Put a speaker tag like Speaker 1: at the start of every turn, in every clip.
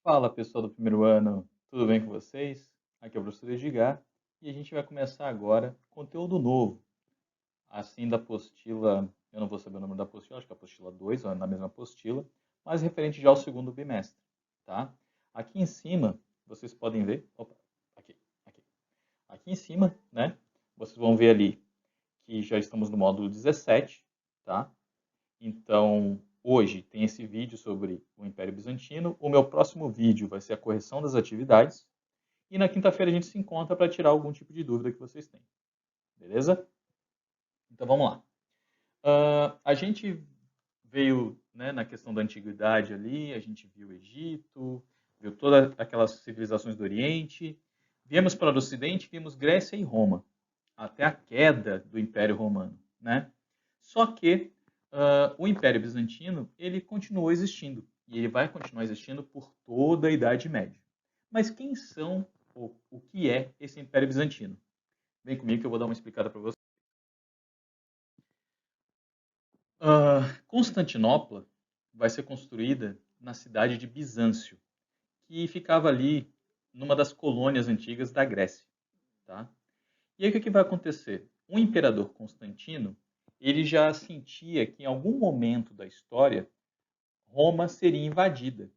Speaker 1: Fala pessoal do primeiro ano, tudo bem com vocês? Aqui é o professor Edgar e a gente vai começar agora conteúdo novo, assim da apostila, eu não vou saber o nome da apostila, acho que é a apostila 2 ou é na mesma apostila, mas referente já ao segundo bimestre, tá? Aqui em cima, vocês podem ver, opa, aqui, aqui, aqui em cima, né? Vocês vão ver ali que já estamos no módulo 17, tá? Então, hoje tem esse vídeo sobre o Império Bizantino. O meu próximo vídeo vai ser a correção das atividades. E na quinta-feira a gente se encontra para tirar algum tipo de dúvida que vocês têm. Beleza? Então vamos lá. A gente veio, né, na questão da antiguidade ali, a gente viu o Egito, viu todas aquelas civilizações do Oriente. Viemos para o Ocidente, vimos Grécia e Roma, até a queda do Império Romano, né? Só que o Império Bizantino ele continuou existindo e ele vai continuar existindo por toda a Idade Média. Mas quem são o que é esse Império Bizantino? Vem comigo que eu vou dar uma explicada para você. Constantinopla vai ser construída na cidade de Bizâncio, que ficava ali numa das colônias antigas da Grécia, tá? E aí o que vai acontecer? O imperador Constantino, ele já sentia que em algum momento da história Roma seria invadida.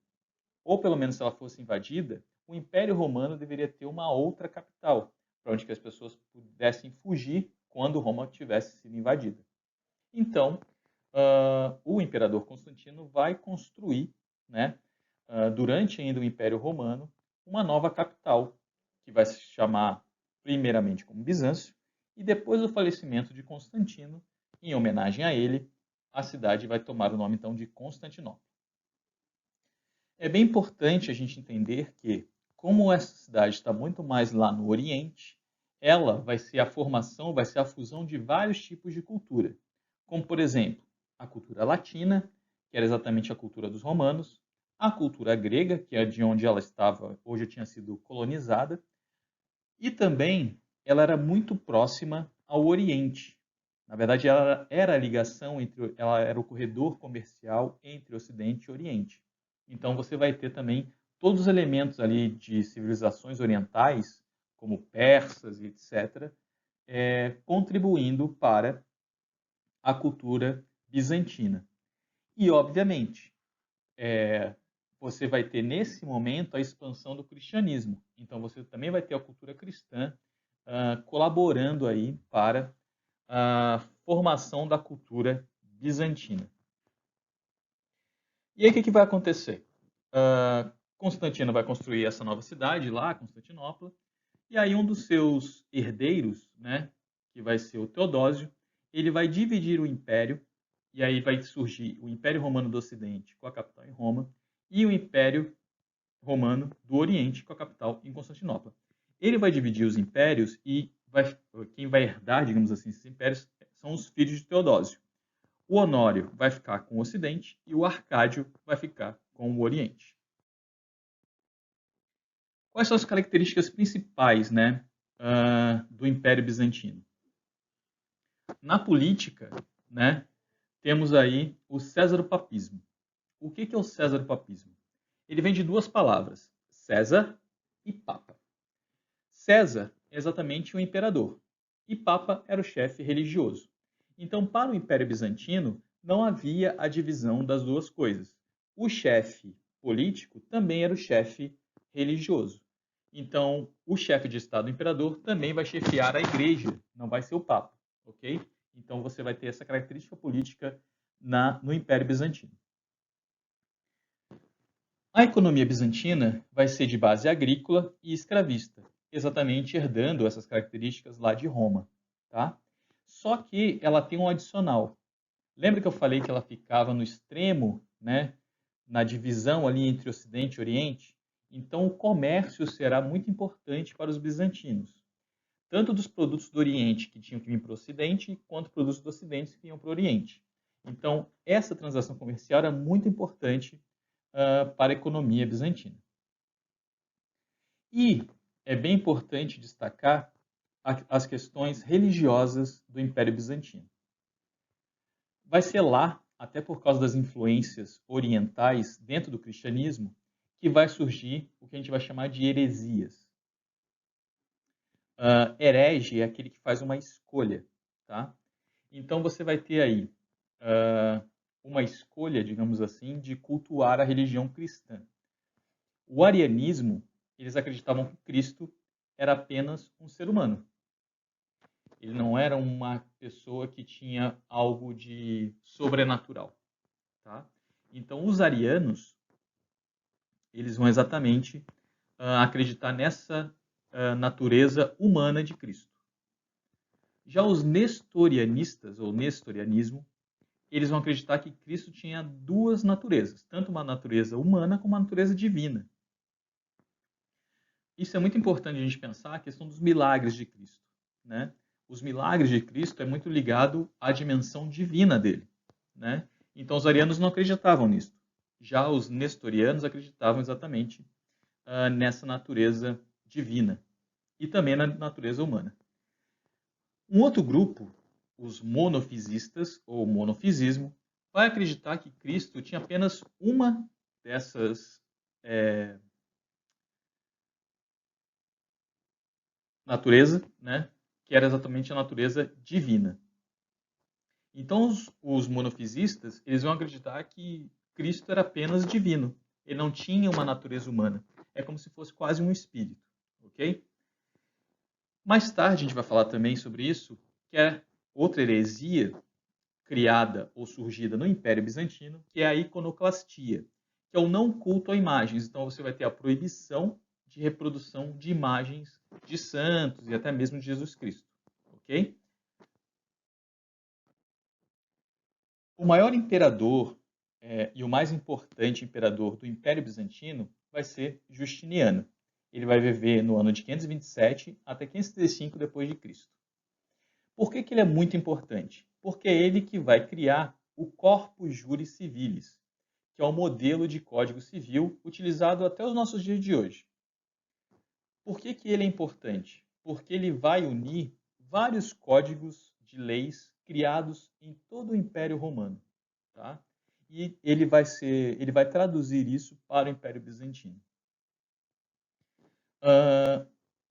Speaker 1: Ou pelo menos se ela fosse invadida, o Império Romano deveria ter uma outra capital, para onde que as pessoas pudessem fugir quando Roma tivesse sido invadida. Então, o imperador Constantino vai construir, né, durante ainda o Império Romano, uma nova capital, que vai se chamar primeiramente como Bizâncio, e depois do falecimento de Constantino, em homenagem a ele, a cidade vai tomar o nome então de Constantinopla. É bem importante a gente entender que, como essa cidade está muito mais lá no Oriente, ela vai ser a formação, vai ser a fusão de vários tipos de cultura, como por exemplo, a cultura latina, que era exatamente a cultura dos romanos, a cultura grega, que é de onde ela estava, hoje tinha sido colonizada, e também ela era muito próxima ao Oriente. Na verdade, ela era a ligação entre, ela era o corredor comercial entre Ocidente e Oriente. Então, você vai ter também todos os elementos ali de civilizações orientais, como persas e etc., contribuindo para a cultura bizantina. E, obviamente, você vai ter nesse momento a expansão do cristianismo. Então, você também vai ter a cultura cristã colaborando aí para a formação da cultura bizantina. E aí o que vai acontecer? Constantino vai construir essa nova cidade lá, Constantinopla, e aí um dos seus herdeiros, né, que vai ser o Teodósio, ele vai dividir o império, e aí vai surgir o Império Romano do Ocidente com a capital em Roma, e o Império Romano do Oriente com a capital em Constantinopla. Ele vai dividir os impérios e quem vai herdar, digamos assim, esses impérios são os filhos de Teodósio. O Honório vai ficar com o Ocidente e o Arcádio vai ficar com o Oriente. Quais são as características principais, né, do Império Bizantino? Na política, né, temos aí o césaropapismo. O que é o césaropapismo? Ele vem de duas palavras, César e Papa. César é exatamente o imperador e Papa era o chefe religioso. Então, para o Império Bizantino, não havia a divisão das duas coisas. O chefe político também era o chefe religioso. Então, o chefe de Estado, o imperador, também vai chefiar a igreja, não vai ser o Papa, ok? Então, você vai ter essa característica política no Império Bizantino. A economia bizantina vai ser de base agrícola e escravista, exatamente herdando essas características lá de Roma, tá? Só que ela tem um adicional. Lembra que eu falei que ela ficava no extremo, né, na divisão ali entre Ocidente e Oriente? Então o comércio será muito importante para os bizantinos, tanto dos produtos do Oriente que tinham que vir para o Ocidente, quanto produtos do Ocidente que iam para o Oriente. Então essa transação comercial era muito importante para a economia bizantina. E é bem importante destacar as questões religiosas do Império Bizantino. Vai ser lá, até por causa das influências orientais dentro do cristianismo, que vai surgir o que a gente vai chamar de heresias. Herege é aquele que faz uma escolha, tá? Então você vai ter aí uma escolha, digamos assim, de cultuar a religião cristã. O arianismo, eles acreditavam que Cristo era apenas um ser humano. Ele não era uma pessoa que tinha algo de sobrenatural, tá? Então os arianos, eles vão exatamente acreditar nessa natureza humana de Cristo. Já os nestorianistas, ou nestorianismo, eles vão acreditar que Cristo tinha duas naturezas, tanto uma natureza humana como uma natureza divina. Isso é muito importante a gente pensar a questão dos milagres de Cristo, né? Os milagres de Cristo é muito ligado à dimensão divina dele, né? Então os arianos não acreditavam nisso. Já os nestorianos acreditavam exatamente nessa natureza divina e também na natureza humana. Um outro grupo, os monofisistas ou monofisismo, vai acreditar que Cristo tinha apenas uma dessas natureza, né, que era exatamente a natureza divina. Então os monofisistas, eles vão acreditar que Cristo era apenas divino. Ele não tinha uma natureza humana. É como se fosse quase um espírito, ok? Mais tarde a gente vai falar também sobre isso, que é outra heresia criada ou surgida no Império Bizantino, que é a iconoclastia, que é o não culto a imagens. Então você vai ter a proibição de reprodução de imagens de santos e até mesmo de Jesus Cristo, ok? O maior imperador e o mais importante imperador do Império Bizantino vai ser Justiniano. Ele vai viver no ano de 527 até 535 depois de Cristo. Por que ele é muito importante? Porque é ele que vai criar o Corpus Juris Civilis, que é o modelo de código civil utilizado até os nossos dias de hoje. Por que ele é importante? Porque ele vai unir vários códigos de leis criados em todo o Império Romano, tá? E ele vai traduzir isso para o Império Bizantino.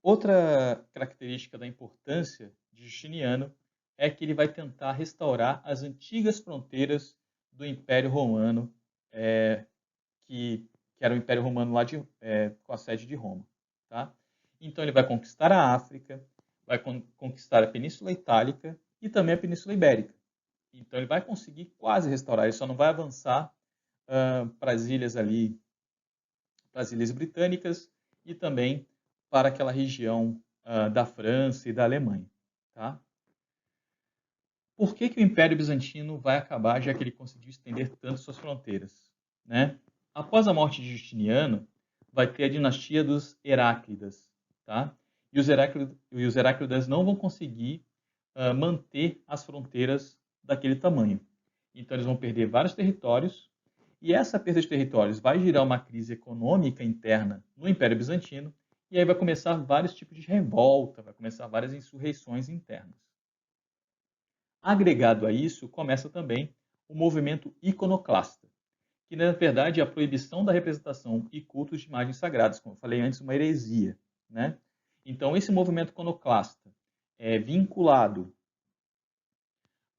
Speaker 1: Outra característica da importância de Justiniano é que ele vai tentar restaurar as antigas fronteiras do Império Romano, que era o Império Romano lá com a sede de Roma. Tá? Então ele vai conquistar a África, vai conquistar a Península Itálica e também a Península Ibérica. Então ele vai conseguir quase restaurar, ele só não vai avançar para as ilhas ali, para as ilhas britânicas e também para aquela região da França e da Alemanha. Tá? Por que o Império Bizantino vai acabar, já que ele conseguiu estender tanto suas fronteiras? Né? Após a morte de Justiniano, vai ter a dinastia dos Heráclidas. Tá? E os Heráclidas não vão conseguir manter as fronteiras daquele tamanho. Então eles vão perder vários territórios, e essa perda de territórios vai gerar uma crise econômica interna no Império Bizantino, e aí vai começar vários tipos de revolta, vai começar várias insurreições internas. Agregado a isso, começa também o movimento iconoclasta, que na verdade é a proibição da representação e cultos de imagens sagradas, como eu falei antes, uma heresia. Né? Então esse movimento iconoclasta é vinculado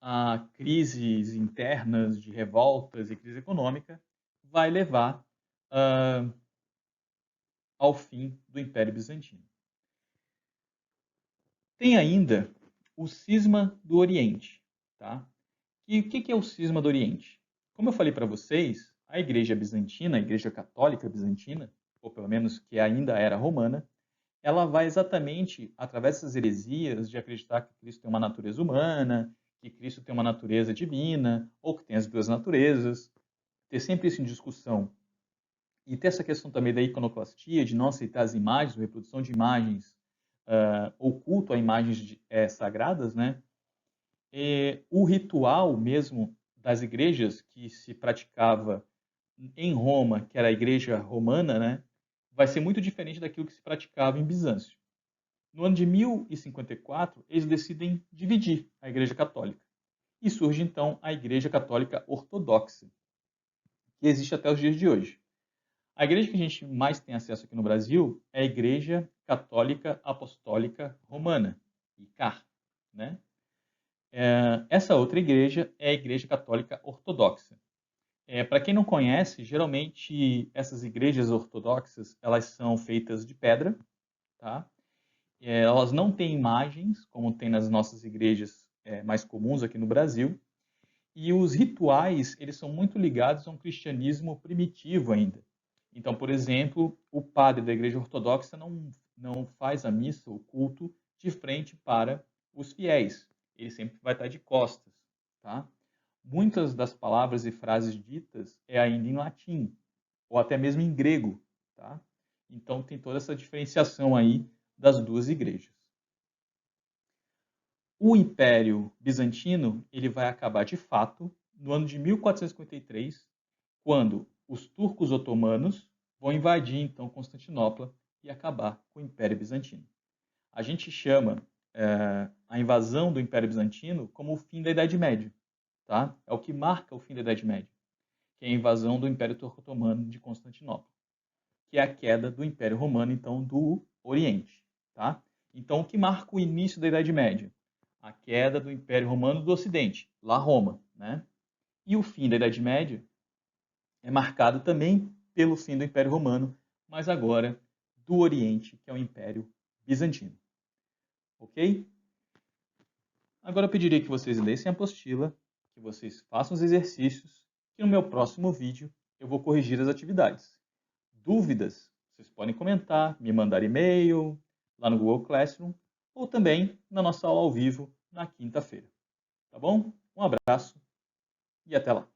Speaker 1: a crises internas de revoltas e crise econômica, vai levar ao fim do Império Bizantino. Tem ainda o cisma do Oriente. Tá? E o que é o cisma do Oriente? Como eu falei para vocês, a Igreja Bizantina, a Igreja Católica Bizantina, ou pelo menos que ainda era romana, ela vai exatamente, através dessas heresias, de acreditar que Cristo tem uma natureza humana, que Cristo tem uma natureza divina, ou que tem as duas naturezas, ter sempre isso em discussão. E ter essa questão também da iconoclastia, de não aceitar as imagens, reprodução de imagens, ou culto a imagens sagradas, né? O ritual mesmo das igrejas que se praticava em Roma, que era a igreja romana, né? Vai ser muito diferente daquilo que se praticava em Bizâncio. No ano de 1054, eles decidem dividir a Igreja Católica. E surge então a Igreja Católica Ortodoxa, que existe até os dias de hoje. A igreja que a gente mais tem acesso aqui no Brasil é a Igreja Católica Apostólica Romana, ICAR, né? Essa outra igreja é a Igreja Católica Ortodoxa. Para quem não conhece, geralmente essas igrejas ortodoxas, elas são feitas de pedra, tá? Elas não têm imagens, como tem nas nossas igrejas mais comuns aqui no Brasil, e os rituais, eles são muito ligados a um cristianismo primitivo ainda. Então, por exemplo, o padre da igreja ortodoxa não faz a missa, o culto, de frente para os fiéis. Ele sempre vai estar de costas, tá? Muitas das palavras e frases ditas é ainda em latim, ou até mesmo em grego, tá? Então, tem toda essa diferenciação aí das duas igrejas. O Império Bizantino ele vai acabar de fato no ano de 1453, quando os turcos otomanos vão invadir então Constantinopla e acabar com o Império Bizantino. A gente chama a invasão do Império Bizantino como o fim da Idade Média, tá? É o que marca o fim da Idade Média, que é a invasão do Império Turco-Otomano de Constantinopla, que é a queda do Império Romano então do Oriente, tá? Então o que marca o início da Idade Média? A queda do Império Romano do Ocidente, lá Roma, né? E o fim da Idade Média é marcado também pelo fim do Império Romano, mas agora do Oriente, que é o Império Bizantino. Ok? Agora eu pediria que vocês lessem a apostila, que vocês façam os exercícios, que no meu próximo vídeo eu vou corrigir as atividades. Dúvidas, vocês podem comentar, me mandar e-mail, lá no Google Classroom, ou também na nossa aula ao vivo na quinta-feira. Tá bom? Um abraço e até lá!